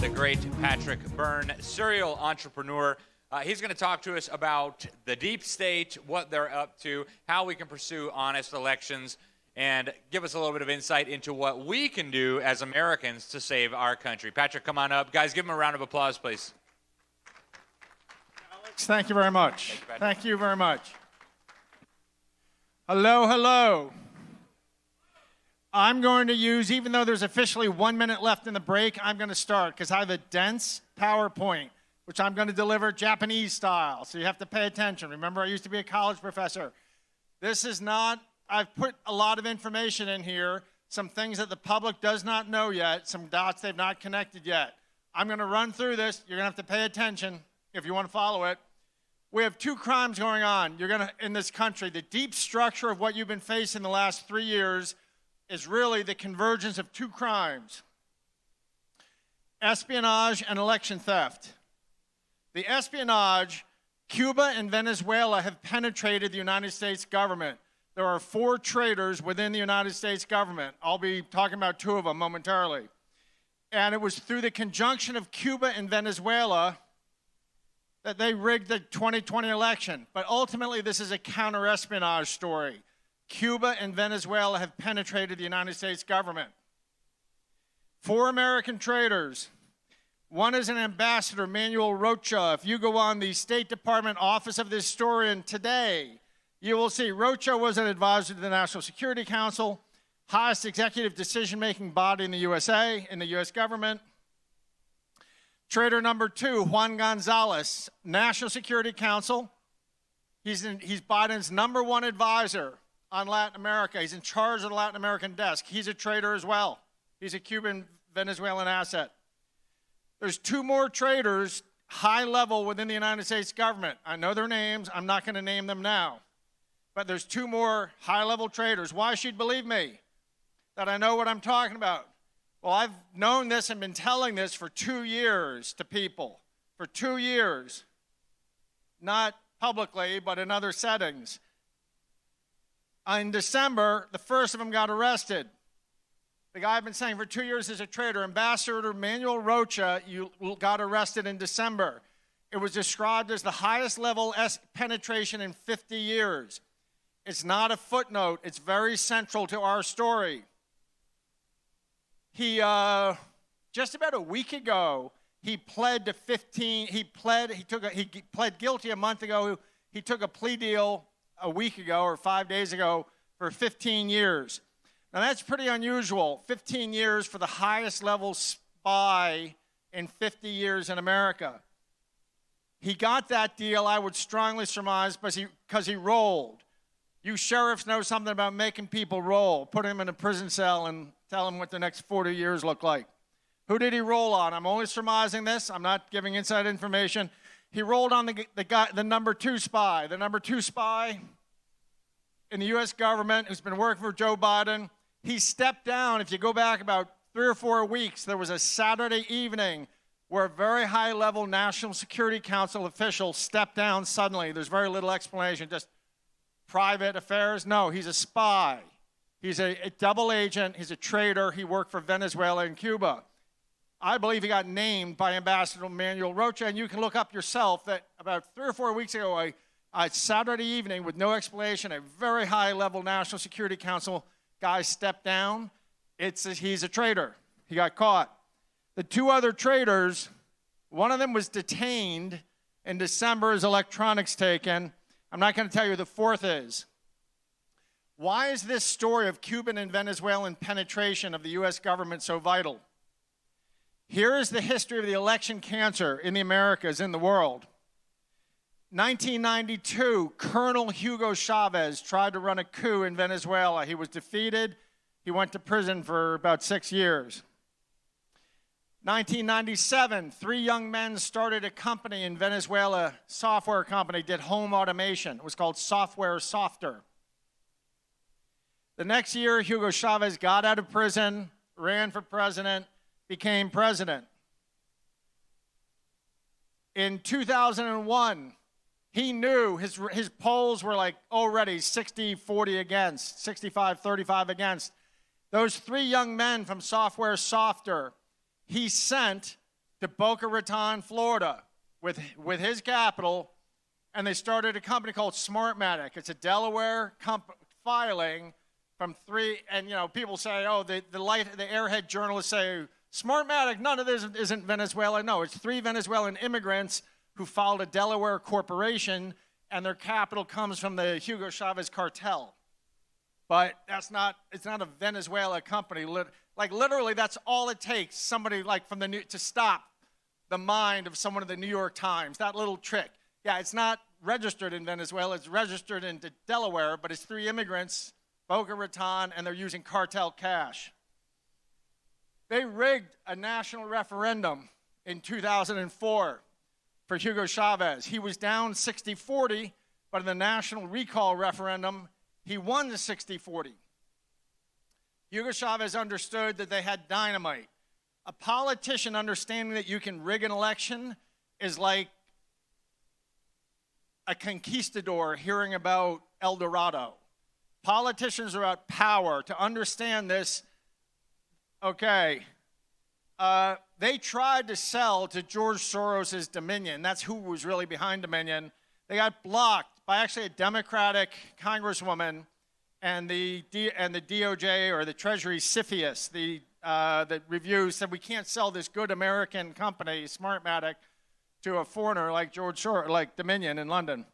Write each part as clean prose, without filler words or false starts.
the great Patrick Byrne, serial entrepreneur. He's going to talk to us about the deep state, what they're up to, how we can pursue honest elections, and give us a little bit of insight into what we can do as Americans to save our country. Patrick, come on up. Guys, give him a round of applause, please. Alex, thank you very much. Thank you very much. Hello, hello. I'm going to use, even though there's officially 1 minute left in the break, I'm going to start because I have a dense PowerPoint, which I'm going to deliver Japanese style. So you have to pay attention. Remember, I used to be a college professor. This is not, I've put a lot of information in here, some things that the public does not know yet, some dots they've not connected yet. I'm going to run through this. You're going to have to pay attention if you want to follow it. We have two crimes going on in this country. The deep structure of what you've been facing the last 3 years is really the convergence of two crimes: espionage and election theft. The espionage, Cuba and Venezuela have penetrated the United States government. There are 4 traitors within the United States government. I'll be talking about 2 of them momentarily. And it was through the conjunction of Cuba and Venezuela that they rigged the 2020 election. But ultimately, this is a counter-espionage story. Cuba and Venezuela have penetrated the United States government. 4 American traitors. One is an ambassador, Manuel Rocha. If you go on the State Department Office of the Historian today, you will see Rocha was an advisor to the National Security Council, highest executive decision-making body in the USA, in the U.S. government. Traitor number 2, Juan Gonzalez, National Security Council. He's Biden's #1 advisor on Latin America. He's in charge of the Latin American desk. He's a traitor as well. He's a Cuban-Venezuelan asset. There's 2 more traitors, high level within the United States government. I know their names. I'm not going to name them now. But there's 2 more high-level traitors. Why should you believe me that I know what I'm talking about? Well, I've known this and been telling this for 2 years to people. For 2 years. Not publicly, but in other settings. In December, the first of them got arrested. The guy I've been saying for 2 years is a traitor. Ambassador Manuel Rocha got arrested in December. It was described as the highest level penetration in 50 years. It's not a footnote. It's very central to our story. He, just about a week ago, he pled to 15, he pled guilty a month ago. He took a plea deal a week ago or 5 days ago for 15 years. Now that's pretty unusual, 15 years for the highest level spy in 50 years in America. He got that deal, I would strongly surmise, because he rolled. You sheriffs know something about making people roll. Put him in a prison cell and tell him what the next 40 years look like. Who did he roll on? I'm only surmising this. I'm not giving inside information. He rolled on the #2 spy. The #2 spy in the U.S. government who's been working for Joe Biden. He stepped down. If you go back about 3 or 4 weeks, there was a Saturday evening where a very high-level National Security Council official stepped down suddenly. There's very little explanation, just private affairs. No, he's a spy. He's a double agent. He's a traitor. He worked for Venezuela and Cuba. I believe he got named by Ambassador Manuel Rocha, and you can look up yourself that about 3 or 4 weeks ago, a Saturday evening with no explanation, a very high-level National Security Council guy stepped down. He's a traitor. He got caught. The 2 other traitors, one of them was detained in December, his electronics taken. I'm not going to tell you who the 4th is. Why is this story of Cuban and Venezuelan penetration of the U.S. government so vital? Here is the history of the election cancer in the Americas, in the world. 1992, Colonel Hugo Chavez tried to run a coup in Venezuela. He was defeated. He went to prison for about 6 years. 1997, 3 young men started a company in Venezuela, software company, did home automation. It was called Software Softer. The next year, Hugo Chavez got out of prison, ran for president, became president. In 2001, he knew his polls were like already 60-40 against, 65-35 against. Those 3 young men from Software Softer, he sent to Boca Raton, Florida, with his capital, and they started a company called Smartmatic. It's a Delaware filing from and people say, oh, the airhead journalists say, Smartmatic, none of this isn't Venezuela. No, it's 3 Venezuelan immigrants who filed a Delaware corporation, and their capital comes from the Hugo Chavez cartel. But it's not a Venezuela company. Literally, that's all it takes. Somebody to stop the mind of someone at the New York Times. That little trick. Yeah, it's not registered in Venezuela. It's registered in Delaware, but it's 3 immigrants, Boca Raton, and they're using cartel cash. They rigged a national referendum in 2004 for Hugo Chavez. He was down 60-40, but in the national recall referendum, he won the 60-40. Hugo Chavez understood that they had dynamite. A politician understanding that you can rig an election is like a conquistador hearing about El Dorado. Politicians are about power. To understand this, okay, they tried to sell to George Soros' Dominion. That's who was really behind Dominion. They got blocked by actually a Democratic congresswoman and the DOJ, or the Treasury CFIUS, the review said we can't sell this good American company, Smartmatic, to a foreigner like George Soros, like Dominion in London.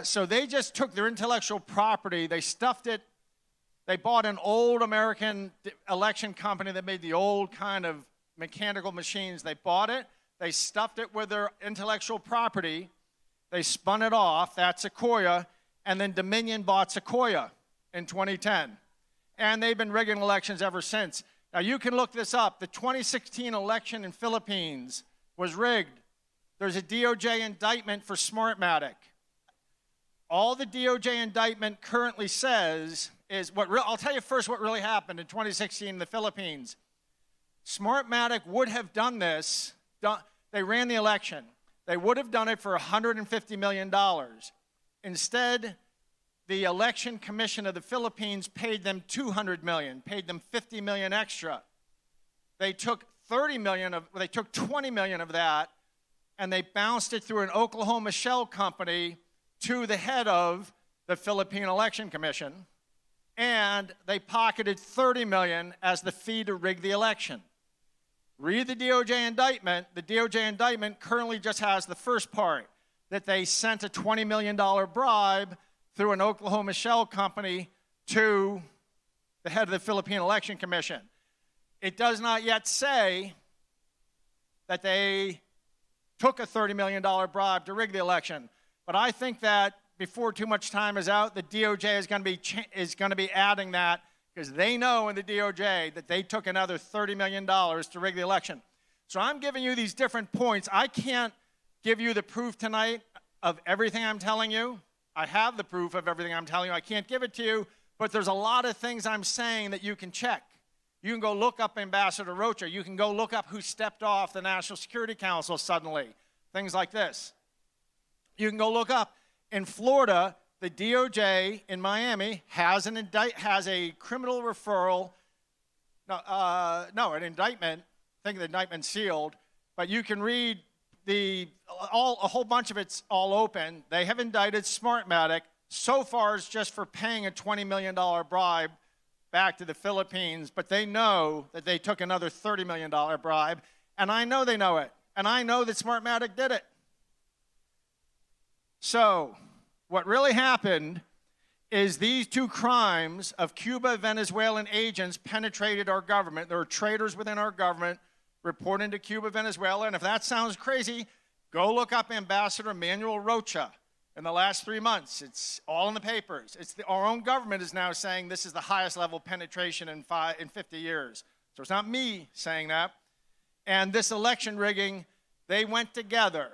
So they just took their intellectual property, they stuffed it. They bought an old American election company that made the old kind of mechanical machines. They bought it, they stuffed it with their intellectual property, they spun it off, that's Sequoia, and then Dominion bought Sequoia in 2010. And they've been rigging elections ever since. Now you can look this up. The 2016 election in Philippines was rigged. There's a DOJ indictment for Smartmatic. All the DOJ indictment currently says is I'll tell you first what really happened in 2016 in the Philippines. Smartmatic would have done this. They ran the election. They would have done it for $150 million. Instead, the Election Commission of the Philippines paid them $200 million, paid them $50 million extra. They took $20 million of that, and they bounced it through an Oklahoma shell company to the head of the Philippine Election Commission, and they pocketed $30 million as the fee to rig the election. Read the DOJ indictment. The DOJ indictment currently just has the first part, that they sent a $20 million bribe through an Oklahoma shell company to the head of the Philippine Election Commission. It does not yet say that they took a $30 million bribe to rig the election. But I think that before too much time is out, the DOJ is going to be adding that, because they know in the DOJ that they took another $30 million to rig the election. So I'm giving you these different points. I can't give you the proof tonight of everything I'm telling you. I have the proof of everything I'm telling you. I can't give it to you, but there's a lot of things I'm saying that you can check. You can go look up Ambassador Rocha. You can go look up who stepped off the National Security Council suddenly, things like this. You can go look up. In Florida, the DOJ in Miami has a criminal referral, an indictment. I think the indictment's sealed, but you can read a whole bunch of it's all open. They have indicted Smartmatic. So far, it's just for paying a $20 million bribe back to the Philippines, but they know that they took another $30 million bribe, and I know they know it, and I know that Smartmatic did it. So what really happened is these two crimes of Cuba Venezuelan agents penetrated our government. There are traitors within our government reporting to Cuba, Venezuela, and if that sounds crazy, go look up Ambassador Manuel Rocha in the last 3 months. It's all in the papers. Our own government is now saying this is the highest level of penetration in 50 years. So it's not me saying that. And this election rigging, they went together,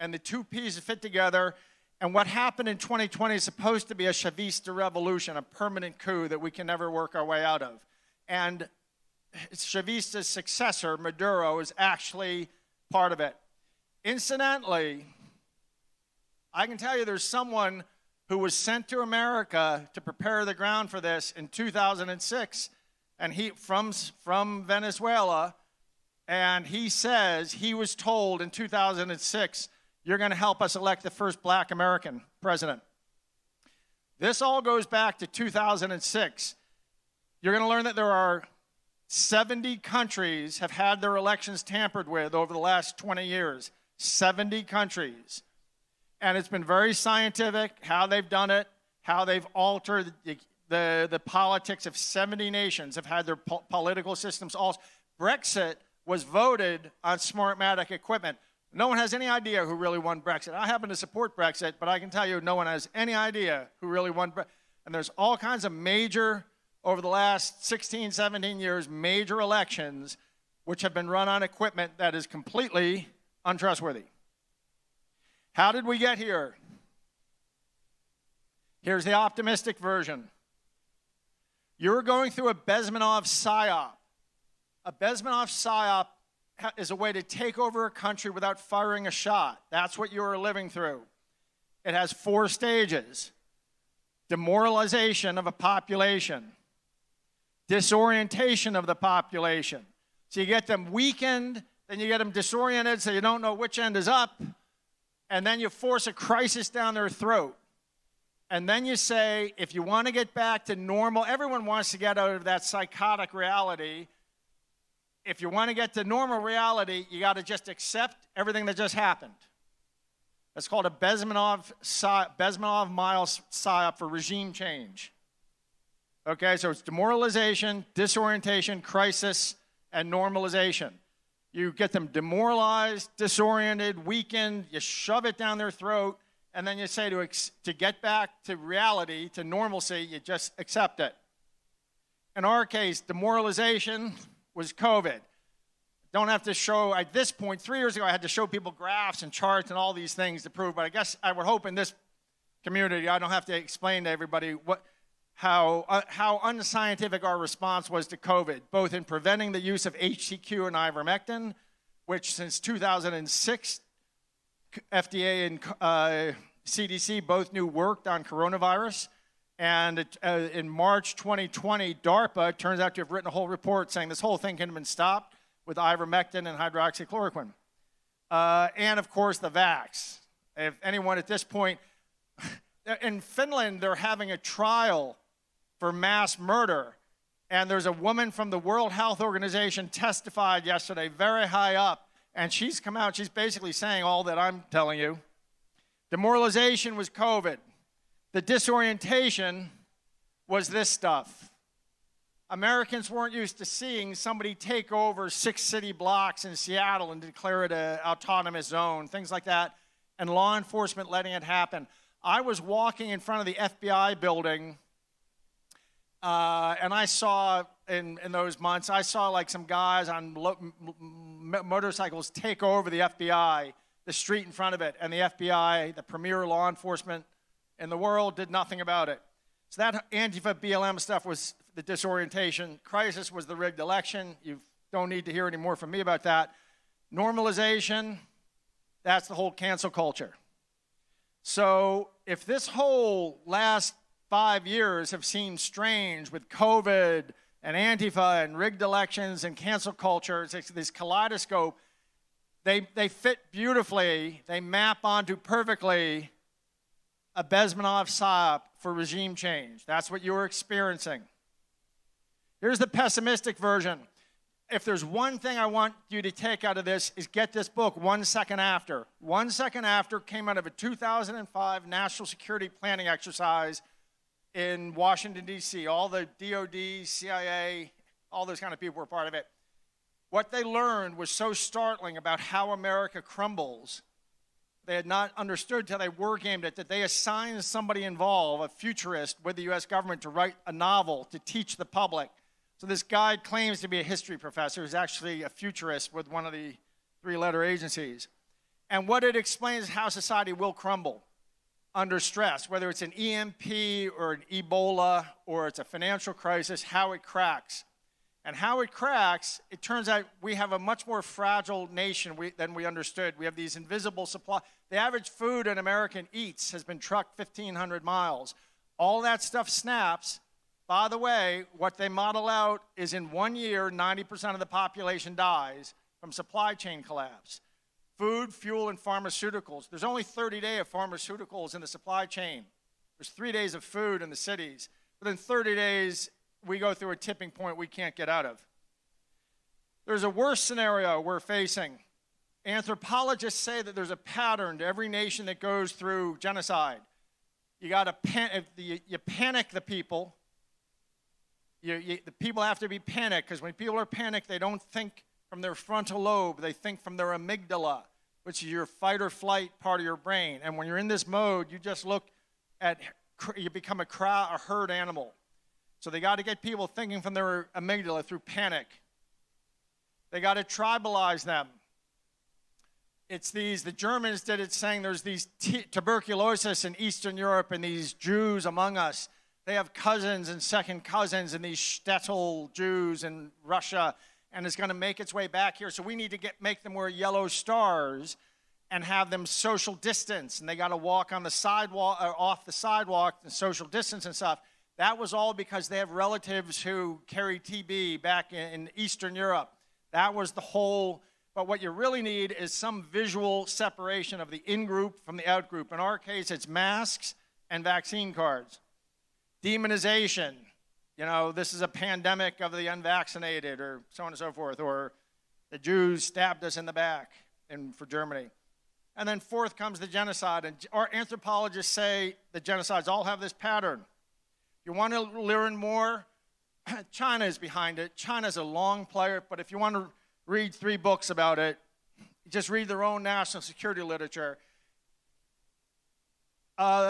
and the two pieces fit together. And what happened in 2020 is supposed to be a Chavista revolution, a permanent coup that we can never work our way out of. And Chavista's successor, Maduro, is actually part of it. Incidentally, I can tell you there's someone who was sent to America to prepare the ground for this in 2006, and he from Venezuela, And he says he was told in 2006, you're going to help us elect the first black American president. This all goes back to 2006. You're going to learn that there are 70 countries have had their elections tampered with over the last 20 years. 70 countries. And it's been very scientific how they've done it, how they've altered the politics of 70 nations have had their political systems altered. Brexit was voted on Smartmatic equipment. No one has any idea who really won Brexit. I happen to support Brexit, but I can tell you no one has any idea who really won Brexit. And there's all kinds of major, over the last 16, 17 years, major elections which have been run on equipment that is completely untrustworthy. How did we get here? Here's the optimistic version. You're going through a Bezmenov psyop. A Bezmenov psyop is a way to take over a country without firing a shot. That's what you're living through. It has 4 stages. Demoralization of a population. Disorientation of the population. So you get them weakened, then you get them disoriented so you don't know which end is up, and then you force a crisis down their throat. And then you say, if you want to get back to normal, everyone wants to get out of that psychotic reality. If you want to get to normal reality, you got to just accept everything that just happened. That's called a Bezmenov mile psyop for regime change. Okay, so it's demoralization, disorientation, crisis, and normalization. You get them demoralized, disoriented, weakened, you shove it down their throat, and then you say to get back to reality, to normalcy, you just accept it. In our case, demoralization was COVID. Don't have to show, at this point, 3 years ago, I had to show people graphs and charts and all these things to prove, but I guess I would hope in this community I don't have to explain to everybody how unscientific our response was to COVID, both in preventing the use of HCQ and ivermectin, which since 2006, FDA and CDC both knew worked on coronavirus. And in March 2020, DARPA turns out to have written a whole report saying this whole thing can have been stopped with ivermectin and hydroxychloroquine. And of course, the vax. If anyone at this point, in Finland, they're having a trial for mass murder. And there's a woman from the World Health Organization testified yesterday, very high up, and she's come out, she's basically saying all that I'm telling you. Demoralization was COVID. The disorientation was this stuff. Americans weren't used to seeing somebody take over 6 city blocks in Seattle and declare it an autonomous zone, things like that, and law enforcement letting it happen. I was walking in front of the FBI building, and I saw, in those months, I saw like some guys on motorcycles take over the FBI, the street in front of it, and the FBI, the premier law enforcement in the world, did nothing about it. So that Antifa BLM stuff was the disorientation. Crisis was the rigged election. You don't need to hear any more from me about that. Normalization, that's the whole cancel culture. So if this whole last 5 years have seemed strange with COVID and Antifa and rigged elections and cancel culture, it's this kaleidoscope, they fit beautifully, they map onto perfectly a Bezmenov psyop for regime change. That's what you're experiencing. Here's the pessimistic version. If there's one thing I want you to take out of this is get this book, 1 Second After. 1 Second After came out of a 2005 national security planning exercise in Washington, D.C. All the DOD, CIA, all those kind of people were part of it. What they learned was so startling about how America crumbles. They had not understood till they war gamed it, that they assigned somebody involved, a futurist with the U.S. government, to write a novel to teach the public. So this guy claims to be a history professor. He's actually a futurist with one of the 3-letter agencies. And what it explains is how society will crumble under stress, whether it's an EMP or an Ebola or it's a financial crisis, how it cracks. And how it cracks, it turns out we have a much more fragile nation than we understood. We have these invisible supply. The average food an American eats has been trucked 1,500 miles. All that stuff snaps. By the way, what they model out is in 1 year, 90% of the population dies from supply chain collapse. Food, fuel, and pharmaceuticals. There's only 30 days of pharmaceuticals in the supply chain. There's 3 days of food in the cities. Within 30 days, we go through a tipping point we can't get out of. There's a worse scenario we're facing. Anthropologists say that there's a pattern to every nation that goes through genocide. You panic the people. The people have to be panicked, because when people are panicked, they don't think from their frontal lobe. They think from their amygdala, which is your fight or flight part of your brain. And when you're in this mode, you just look at, you become a herd animal. So they got to get people thinking from their amygdala through panic. They got to tribalize them. The Germans did it saying there's these tuberculosis in Eastern Europe and these Jews among us. They have cousins and second cousins and these shtetl Jews in Russia, and it's going to make its way back here. So we need to make them wear yellow stars and have them social distance, and they got to walk on the sidewalk, or off the sidewalk, and social distance and stuff. That was all because they have relatives who carry TB back in Eastern Europe. That was the whole. But what you really need is some visual separation of the in-group from the out-group. In our case, it's masks and vaccine cards. Demonization. This is a pandemic of the unvaccinated, or so on and so forth, or the Jews stabbed us in the back for Germany. And then fourth comes the genocide. And our anthropologists say the genocides all have this pattern. You want to learn more? China is behind it. China's a long player, but if you want to read 3 books about it, just read their own national security literature.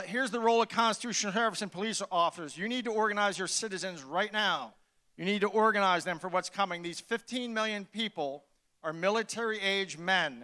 Here's the role of constitutional sheriffs and police officers. You need to organize your citizens right now. You need to organize them for what's coming. These 15 million people are military-age men,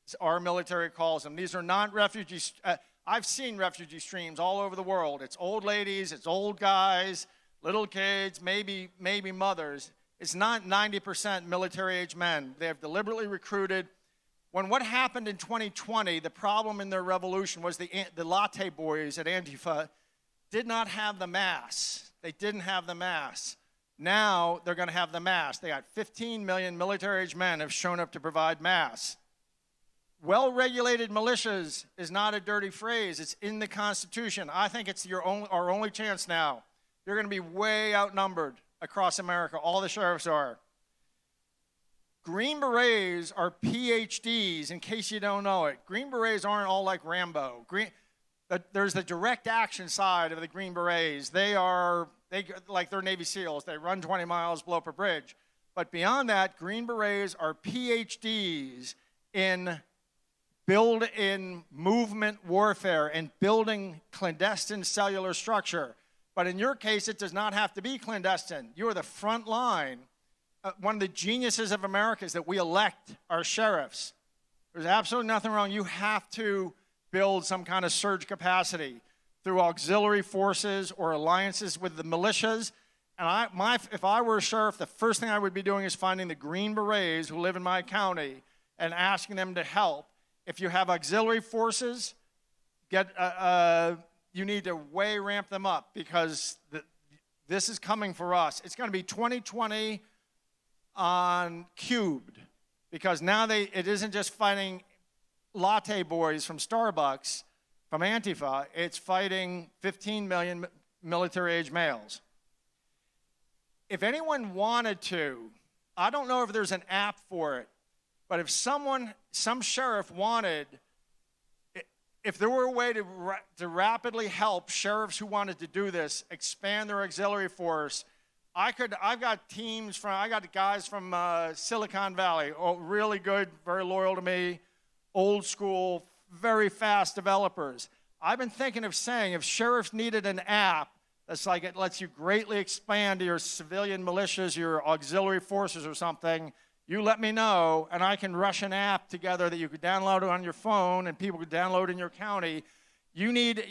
as our military calls them. These are not refugees. I've seen refugee streams all over the world. It's old ladies, it's old guys, little kids, maybe mothers. It's not 90% military-age men. They have deliberately recruited. What happened in 2020, the problem in their revolution was the latte boys at Antifa did not have the mass. They didn't have the mass. Now they're going to have the mass. They got 15 million military-age men have shown up to provide mass. Well-regulated militias is not a dirty phrase. It's in the Constitution. I think it's our only chance now. You're going to be way outnumbered across America. All the sheriffs are. Green Berets are PhDs, in case you don't know it. Green Berets aren't all like Rambo. There's the direct action side of the Green Berets. They're Navy SEALs. They run 20 miles, blow up a bridge. But beyond that, Green Berets are PhDs in movement warfare and building clandestine cellular structure. But in your case, it does not have to be clandestine. You are the front line. One of the geniuses of America is that we elect our sheriffs. There's absolutely nothing wrong. You have to build some kind of surge capacity through auxiliary forces or alliances with the militias. And if I were a sheriff, the first thing I would be doing is finding the Green Berets who live in my county and asking them to help. If you have auxiliary forces, you need to way ramp them up, because this is coming for us. It's going to be 2020 on cubed, because now it isn't just fighting latte boys from Starbucks, from Antifa. It's fighting 15 million military-age males. If anyone wanted to, I don't know if there's an app for it, but if some sheriff wanted, if there were a way to rapidly help sheriffs who wanted to do this, expand their auxiliary force, I've got guys from Silicon Valley, really good, very loyal to me, old school, very fast developers. I've been thinking of saying, if sheriffs needed an app that's like, it lets you greatly expand your civilian militias, your auxiliary forces or something, you let me know, and I can rush an app together that you could download on your phone and people could download in your county. You need,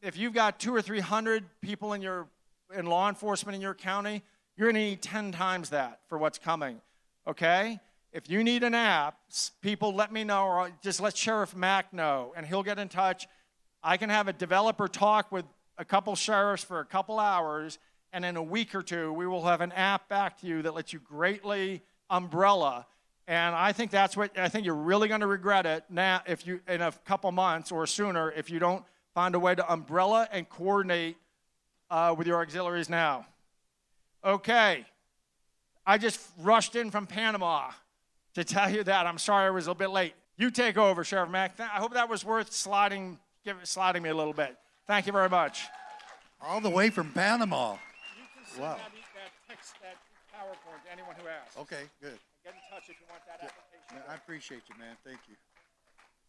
if you've got 200 or 300 people in law enforcement in your county, you're going to need 10 times that for what's coming, okay? If you need an app, people let me know, or just let Sheriff Mack know, and he'll get in touch. I can have a developer talk with a couple sheriffs for a couple hours, and in a week or two, we will have an app back to you that lets you greatly umbrella And I think I think you're really going to regret it now if you, in a couple months or sooner, if you don't find a way to umbrella and coordinate with your auxiliaries now. Okay. I just rushed in from Panama to tell you that. I'm sorry I was a bit late. You take over, Sheriff Mack. I hope that was worth sliding me a little bit. Thank you very much. All the way from Panama. You can send Wow. that PowerPoint to anyone who asks. Okay, good. Get in touch if you want that application. Man, I appreciate you, man. Thank you.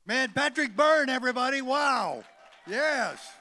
Man, Patrick Byrne, everybody. Wow. Yes.